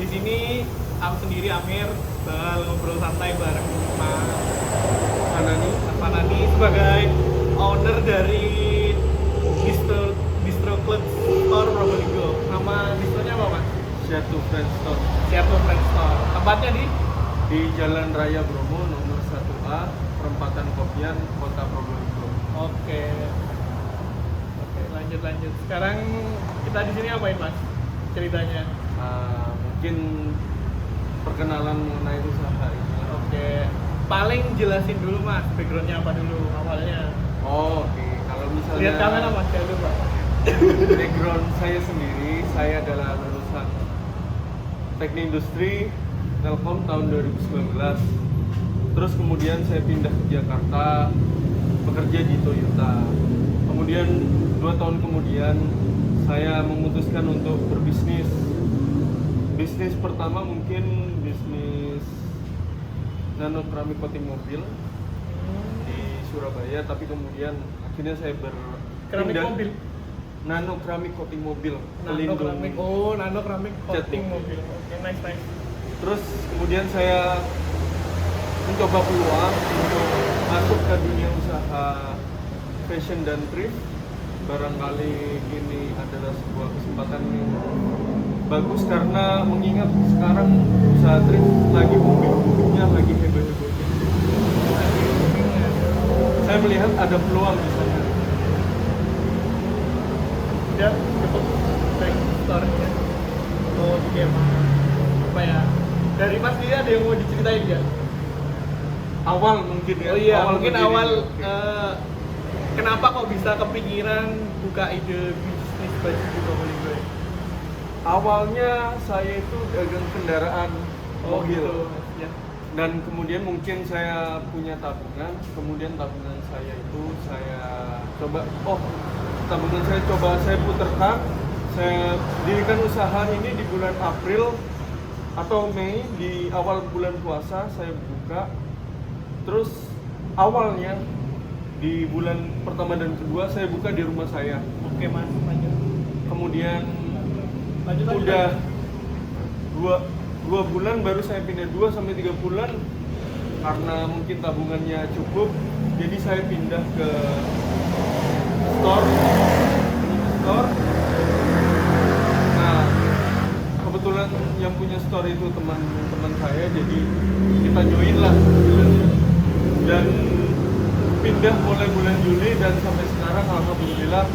Di sini aku sendiri Amir bakal ngobrol santai bareng Mas Fanani sebagai owner dari Distro Club Store Probolinggo. Nama distronya apa, Mas? Share to Friend Store Share to Friend Store. Tempatnya di Jalan Raya Bromo nomor 1A, Perempatan Kopian, Kota Probolinggo. Oke. Oke, lanjut. Sekarang kita di sini apain, Mas? Ceritanya. Mungkin perkenalan mengenai usaha ini. Oke. Paling jelasin dulu, Mas, backgroundnya apa dulu awalnya. Oke. Kalau misalnya Lihat kamera, Mas, ya dulu, Pak. background saya sendiri, saya adalah lulusan Teknik Industri Telkom tahun 2019. Terus kemudian saya pindah ke Jakarta, bekerja di Toyota. Kemudian 2 tahun kemudian saya memutuskan untuk berbisnis. Bisnis pertama mungkin bisnis nano keramik coating mobil di Surabaya, tapi kemudian akhirnya saya Keramik berpindah mobil. nano keramik coating mobil, Nano keramik. Oh, nano keramik coating mobil. Oke, nice. Terus kemudian saya mencoba peluang untuk masuk ke dunia usaha fashion dan thrift. Barangkali ini adalah sebuah kesempatan yang bagus karena mengingat sekarang usaha thrift lagi booming-boomingnya, lagi heboh-hebohnya. Saya melihat ada peluang di sana. Dia cukup back story-nya. Oh, dia apa ya? Dari Mas dia ada yang mau diceritain nggak? Awal mungkin ya. Oh iya, mungkin berdiri. awal Oke. kenapa kok bisa kepikiran buka ide bisnis baju di Probolinggo ya? Awalnya saya itu dagang kendaraan mobil. Gitu. Ya. Dan kemudian mungkin saya punya tabungan, kemudian tabungan saya itu saya coba, tabungan saya coba saya putarkan, saya dirikan usaha ini di bulan April atau Mei, di awal bulan puasa saya buka. Terus awalnya di bulan pertama dan kedua saya buka di rumah saya. Oke, Mas, lanjut. Kemudian Lanjut. udah dua bulan baru saya pindah, 2-3 bulan karena mungkin tabungannya cukup, jadi saya pindah ke store. Nah, kebetulan yang punya store itu teman-teman saya, jadi kita join lah dan pindah mulai bulan Juli, dan sampai sekarang alhamdulillah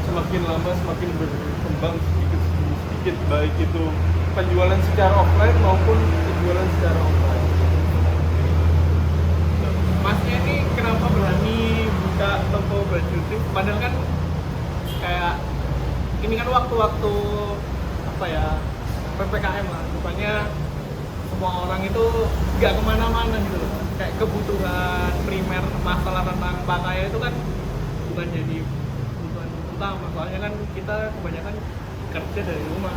semakin lama semakin berkembang sedikit, baik itu penjualan secara offline maupun penjualan secara online. Masnya ini kenapa berani buka toko baju thrift? Padahal kan kayak ini kan waktu-waktu apa ya, PPKM lah, bukannya semua orang itu nggak kemana-mana gitu loh. Kayak kebutuhan primer, masalah tentang pakaian itu kan bukan jadi kebutuhan utama. Soalnya kan kita kebanyakan kerja dari rumah.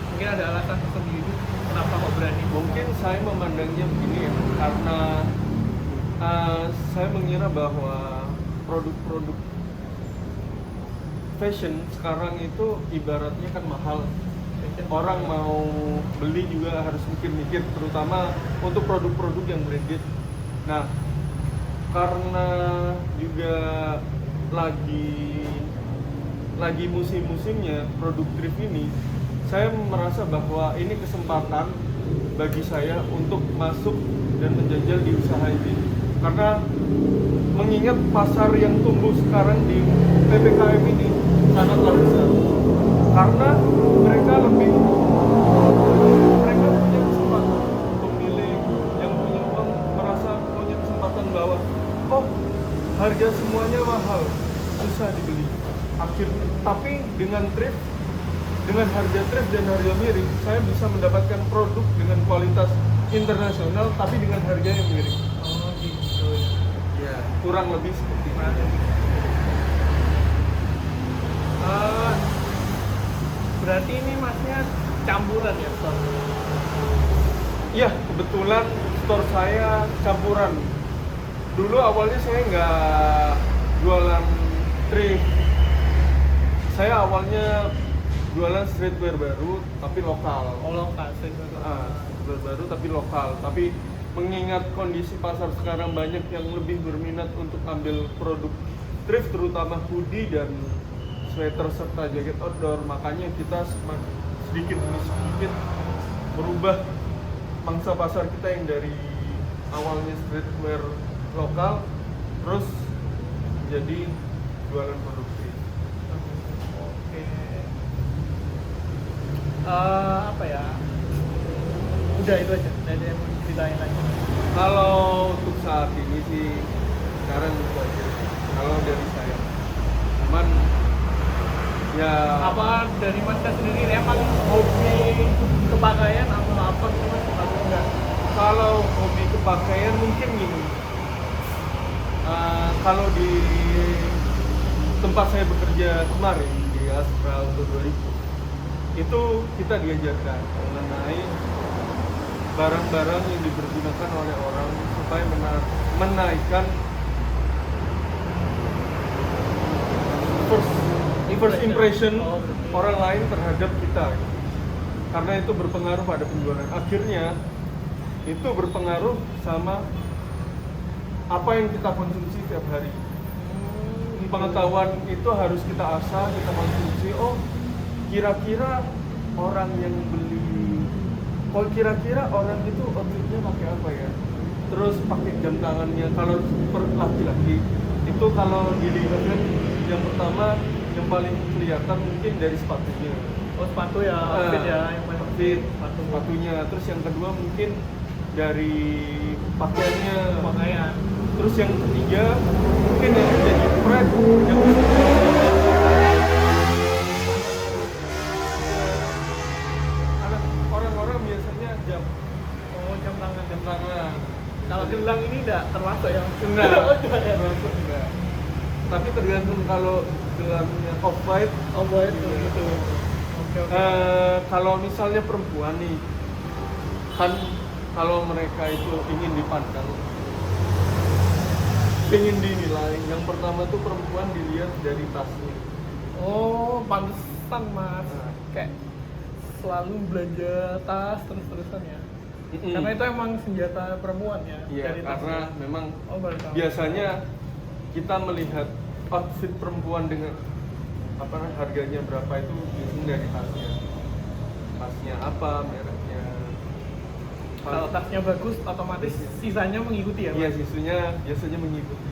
Mungkin ada alasan tersendiri kenapa kok berani. Mungkin saya memandangnya begini ya, karena saya mengira bahwa produk-produk fashion sekarang itu ibaratnya kan mahal. Orang mau beli juga harus mikir-mikir, terutama untuk produk-produk yang branded. Nah, karena juga lagi musim-musimnya produk thrift ini, saya merasa bahwa ini kesempatan bagi saya untuk masuk dan menjajal di usaha ini. Karena mengingat pasar yang tumbuh sekarang di PPKM ini sangatlah besar. Karena mereka punya kesempatan, pemilih yang punya uang merasa punya kesempatan bahwa harga semuanya mahal, susah dibeli. Tapi dengan thrift, dengan harga thrift dan harga miring, saya bisa mendapatkan produk dengan kualitas internasional tapi dengan harga yang miring. Oh gitu Ya, kurang lebih seperti itu. Berarti ini Masnya campuran ya, Sob? Iya, kebetulan store saya campuran. Dulu awalnya saya nggak jualan thrift. Saya awalnya jualan streetwear baru tapi lokal. Oh, lokal Streetwear baru tapi lokal. Tapi mengingat kondisi pasar sekarang banyak yang lebih berminat untuk ambil produk thrift, terutama hoodie dan sweater serta jaket outdoor, makanya kita sedikit demi sedikit merubah pangsa pasar kita yang dari awalnya streetwear lokal terus jadi jualan produk thrift. Oke. Apa ya? Udah itu aja. Dari yang mau diceritain lagi. Kalau untuk saat ini sih sekarang itu aja. Kalau dari saya, cuman ya Apa dari Mas sendiri emang hobi kepakaian atau apa sih Mas? Atau enggak? kalau hobi kepakaian mungkin gini. Kalau di tempat saya bekerja kemarin di Astra Auto 2000 itu kita diajarkan mengenai barang-barang yang dipergunakan oleh orang supaya menaikkan first impression orang lain terhadap kita, karena itu berpengaruh pada penjualan. Akhirnya itu berpengaruh sama apa yang kita konsumsi setiap hari. Pengetahuan itu harus kita asah, kita konsumsi. Oh, kira-kira orang yang beli, oh kira-kira orang itu outfitnya pakai apa ya? Terus pakai jam tangannya. Kalau per laki-laki itu kalau dilihat yang pertama yang paling kelihatan mungkin dari sepatunya. Oh, sepatu ya, outfit ya, yang paling Outfit, sepatu. sepatunya. Terus yang kedua mungkin dari pakaiannya. Pakaian. Terus yang ketiga mungkin yang jadi trend yang orang-orang biasanya jam. Oh, jam tangan. Jam tangan. Kalau gelang ini enggak termasuk ya? Enggak. Oh, enggak ya? Termasuk enggak. Tapi tergantung kalau gelangnya off-white. Oh, boleh tuh gitu. Oke, oke. Kalau misalnya perempuan nih, kan kalau mereka itu ingin dipandang, ingin dinilai, yang pertama tuh perempuan dilihat dari tasnya. Oh, pantesan Mas. Nah. Kayak selalu belanja tas terus-terusan ya. Mm-mm. Karena itu emang senjata perempuan ya. Iya, dari karena tasnya. memang Oh, baru tahu. biasanya kita melihat outfit perempuan dengan harganya berapa itu biasanya dari tasnya. Tasnya apa, mereknya. Kalau tasnya bagus, otomatis sisanya mengikuti ya, Iya, Mas? sisunya biasanya mengikuti.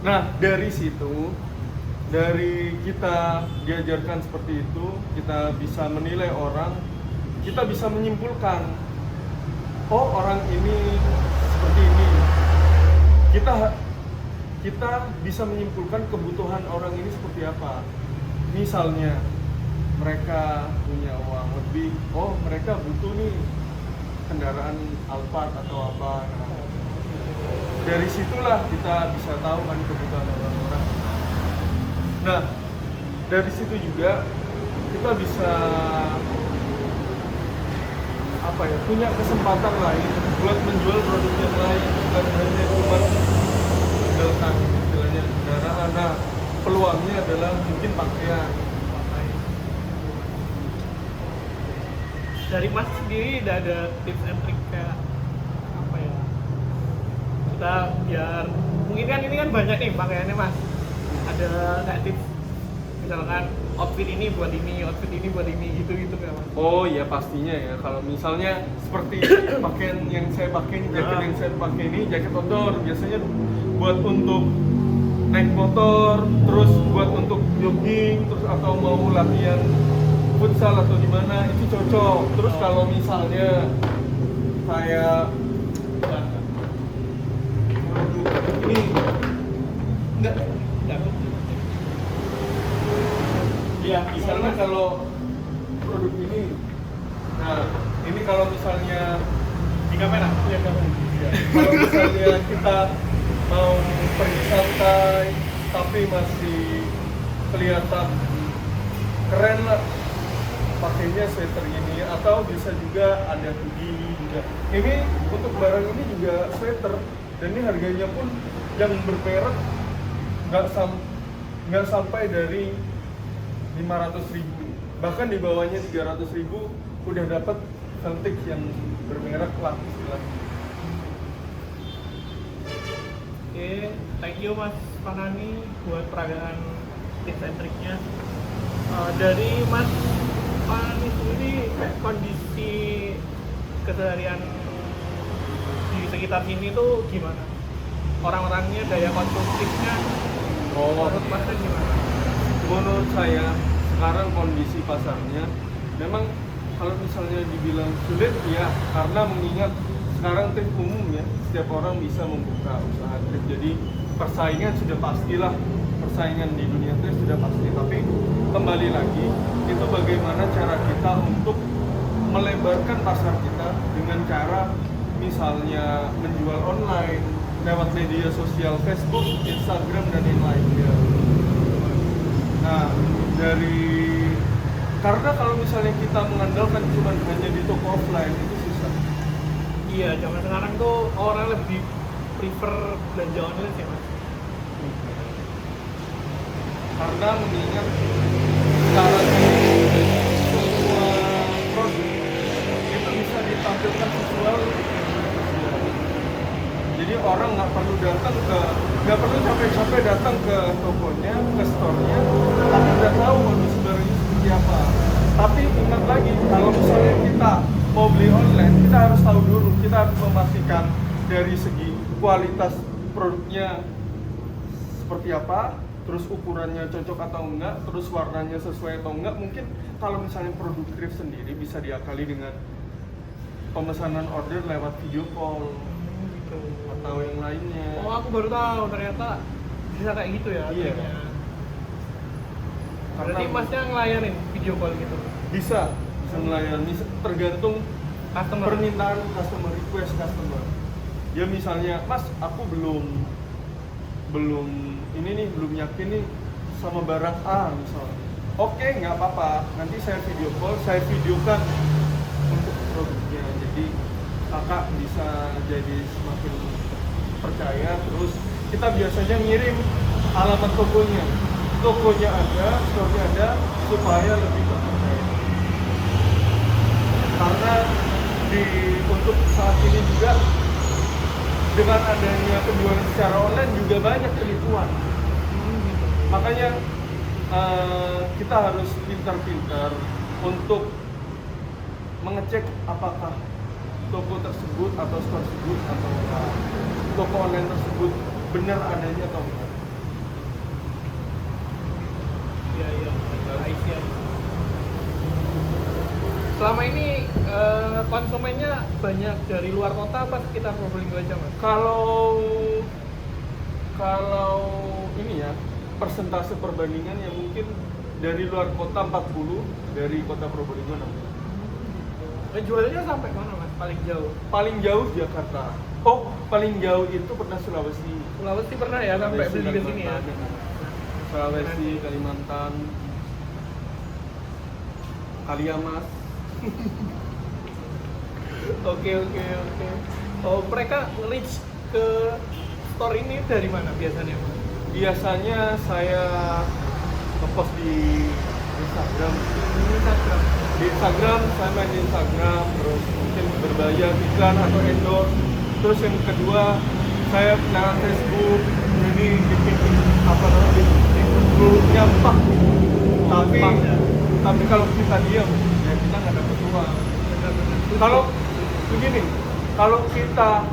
Nah, dari situ, dari kita diajarkan seperti itu, kita bisa menilai orang, kita bisa menyimpulkan, oh orang ini seperti ini. Kita bisa menyimpulkan kebutuhan orang ini seperti apa. Misalnya, mereka punya uang lebih, oh mereka butuh nih kendaraan Alphard atau apa. Nah, dari situlah kita bisa tahu kan kebutuhan orang-orang. Nah, dari situ juga kita bisa punya kesempatan lain buat menjual produk yang lain, bukan hanya cuma mengandalkan istilahnya kendaraan. Nah, peluangnya adalah mungkin pakaian. Dari Mas sendiri udah ada tips and trick kayak apa ya? Kita biar mungkin kan ini kan banyak nih pakaiannya Mas. Ada kayak tips misalkan outfit ini buat ini, outfit ini buat ini gitu kan Mas. Oh iya pastinya ya. Kalau misalnya seperti pakaian yang saya pakai ini, jaket yang saya pakai ini, jaket outdoor biasanya buat untuk naik motor, terus buat untuk jogging, terus atau mau latihan futsal atau di mana itu cocok. Terus kalau misalnya kayak ini enggak. Ya, misalnya kalau produk ini, nah ini kalau misalnya Di kamera, ya kamera. kalau misalnya kita mau pergi santai tapi masih kelihatan keren lah, pakainya sweater ini, atau bisa juga ada hoodie juga. Ini untuk barang ini juga sweater, dan ini harganya pun yang bermerek nggak sampai dari 500.000, bahkan di bawahnya 300.000 udah dapat Celtic yang bermerek lah istilahnya. Oke, thank you Mas Fanani buat peragaan tips and triknya. Dari Mas Fanani sendiri, kondisi keseharian di sekitar sini tuh gimana? Orang-orangnya, daya konsumtifnya, menurut Masnya gimana? Menurut saya sekarang kondisi pasarnya memang kalau misalnya dibilang sulit ya, karena mengingat sekarang thrift umum ya, setiap orang bisa membuka usaha thrift, jadi persaingan sudah pastilah, persaingan di dunia thrift sudah pasti. Tapi kembali lagi, itu bagaimana cara kita untuk melebarkan pasar kita dengan cara misalnya menjual online lewat media sosial Facebook, Instagram, dan yang lainnya. Nah, karena kalau misalnya kita mengandalkan cuma hanya di toko offline itu susah. Iya, zaman sekarang tuh orang lebih prefer belanja online sih Mas. Karena mengingat sekarang ini semua produk itu bisa ditampilkan visual. Jadi orang nggak perlu capek-capek datang ke tokonya, ke store-nya, tapi udah tahu kondisi barangnya seperti apa. Tapi ingat lagi, kalau misalnya kita mau beli online, kita harus tahu dulu, kita harus memastikan dari segi kualitas produknya seperti apa, terus ukurannya cocok atau enggak, terus warnanya sesuai atau enggak. Mungkin kalau misalnya produk thrift sendiri bisa diakali dengan pemesanan order lewat video call atau yang lainnya. Oh, aku baru tahu ternyata bisa kayak gitu ya. Iya. Berarti Masnya ngelayanin video call gitu? Bisa melayani, tergantung Customer. permintaan customer, request customer. Ya misalnya, Mas, aku belum yakin nih sama barang A misalnya. Oke, nggak apa-apa. Nanti saya video call, saya videokan untuk produknya. Jadi kakak bisa jadi semakin percaya. Terus kita biasanya ngirim alamat tokonya ada, store-nya ada, supaya lebih terpercaya. Karena untuk saat ini juga dengan adanya penjualan secara online juga banyak penipuan. Makanya kita harus pintar-pintar untuk mengecek apakah toko tersebut atau store tersebut atau toko online tersebut benar adanya atau enggak. Iya. Selama ini konsumennya banyak dari luar kota apa sekitar Probolinggo aja Mas? Kalau ini ya, persentase perbandingan yang mungkin dari luar kota 40, dari kota Probolinggo 60. Jualnya sampai mana Mas? Paling jauh? Paling jauh Jakarta. Oh, paling jauh itu pernah Sulawesi. Sulawesi pernah ya sampai beli ke sini ya? Sulawesi, Kalimantan, Kaliamas. Oke. Oh, mereka reach ke store ini dari mana biasanya Mas? Biasanya saya ngepost di Instagram. Di Instagram, saya main di Instagram, terus mungkin berbayar iklan atau endorse. Terus yang kedua, saya lewat Facebook, jadi bikin grupnya pak. Tapi kalau kita diam, ya kita nggak dapat uang. Kalau begini, kalau kita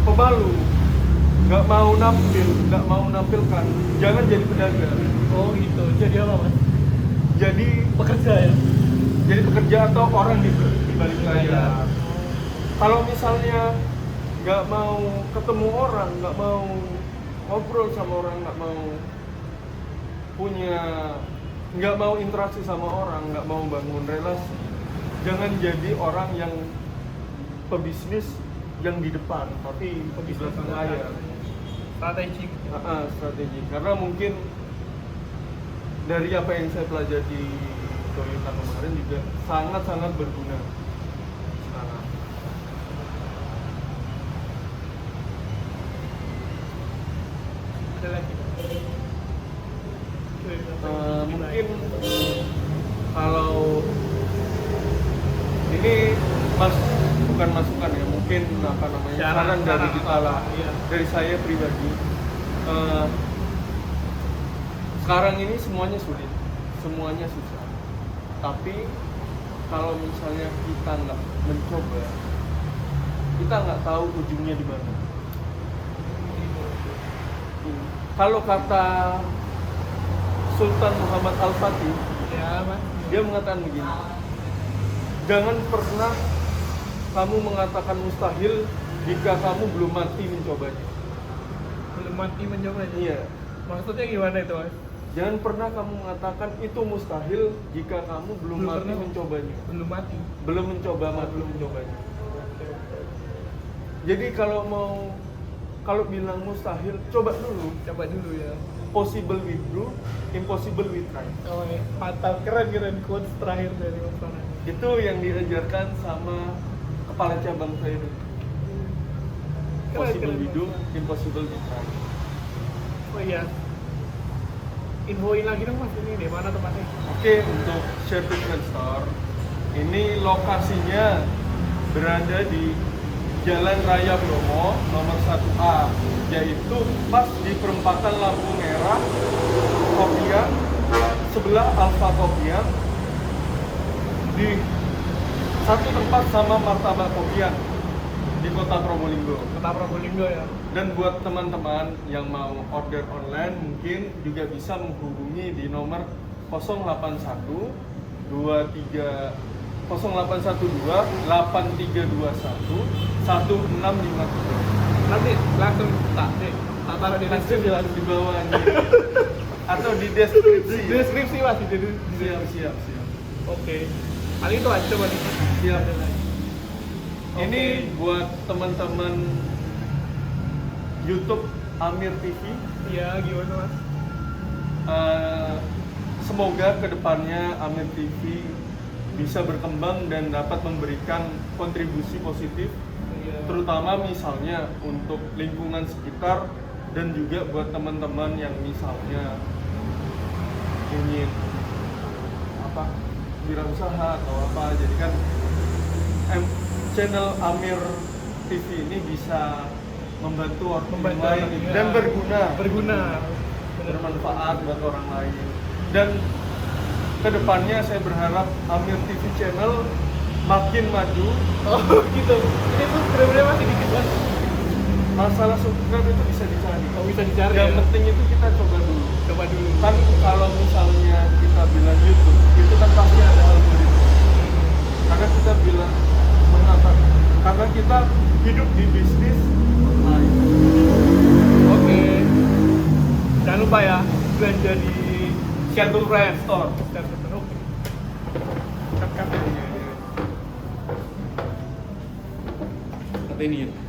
pemalu, nggak mau nampilkan, jangan jadi pedagang. Oh gitu, jadi apa Mas? Jadi Pekerja ya? Jadi pekerja atau orang di balik layar. Kalau misalnya nggak mau ketemu orang, nggak mau ngobrol sama orang, nggak mau interaksi sama orang, nggak mau bangun relasi, jangan jadi orang yang pebisnis yang di depan, tapi di belakang layar. Strategi. Strategi. Karena mungkin dari apa yang saya pelajari di Toyota kemarin juga sangat-sangat berguna sekarang. Ada lagi? mungkin kalau ini bukan masukan ya, mungkin apa namanya saran dari kita lah, iya. dari saya pribadi. Sekarang ini semuanya sulit, semuanya susah. Tapi kalau misalnya kita nggak mencoba, kita nggak tahu ujungnya di mana. Kalau kata Sultan Muhammad Al-Fatih, Ya, Mas. dia mengatakan begini, jangan pernah kamu mengatakan mustahil jika kamu belum mati mencobanya. Belum mati mencobanya. Iya. Maksudnya gimana itu, Mas? Jangan pernah kamu mengatakan itu mustahil jika kamu belum mati pernah. mencobanya. Belum mati. Belum mencobanya. Jadi kalau bilang mustahil, coba dulu. Coba dulu ya. Possible with do, impossible with try. Oh, ya. Mantap, keren quotes terakhir dari Mas Farhan. Itu yang diajarkan sama kepala cabang saya itu. Possible with do, impossible with try. Oh iya. Infoin lagi dong Mas, ini di mana tempatnya? Oke, untuk Certificate Store ini lokasinya berada di Jalan Raya Bromo nomor 1A, yaitu pas di perempatan lampu merah Kopiang, sebelah Alfa Kopiang, di satu tempat sama Martabak Kopiang di Kota Probolinggo. Kota Probolinggo ya. Dan buat teman-teman yang mau order online mungkin juga bisa menghubungi di nomor 081 23 0812 8321 1653. Nanti langsung tak taruh di deskripsi Langsung di bawah ini atau di deskripsi. Di deskripsi Mas, di Siap. Oke. Kali itu aja coba nih. Siap. Oke. Ini buat teman-teman YouTube Amir TV. Iya, gimana Mas? Semoga kedepannya Amir TV bisa berkembang dan dapat memberikan kontribusi positif, Iya. terutama misalnya untuk lingkungan sekitar dan juga buat teman-teman yang misalnya ingin wirausaha atau apa. Jadi kan channel Amir TV ini bisa membantu orang lain iya. dan berguna, bermanfaat. bermanfaat buat orang lain. Dan kedepannya saya berharap Amir TV channel makin maju. Oh gitu. Ini tuh sebenarnya masih dikit kan? Masalah subscribe itu bisa dicari. Oh, bisa dicari Yang ya? penting itu kita coba dulu. Coba dulu. Kan kalau misalnya kita bilang YouTube, itu kan pasti ada algoritma. Karena kita bilang karena kita hidup di bisnis online. Oke. Jangan lupa ya, belanja di Certificate Store. Oke. Cut. Kata ini ya.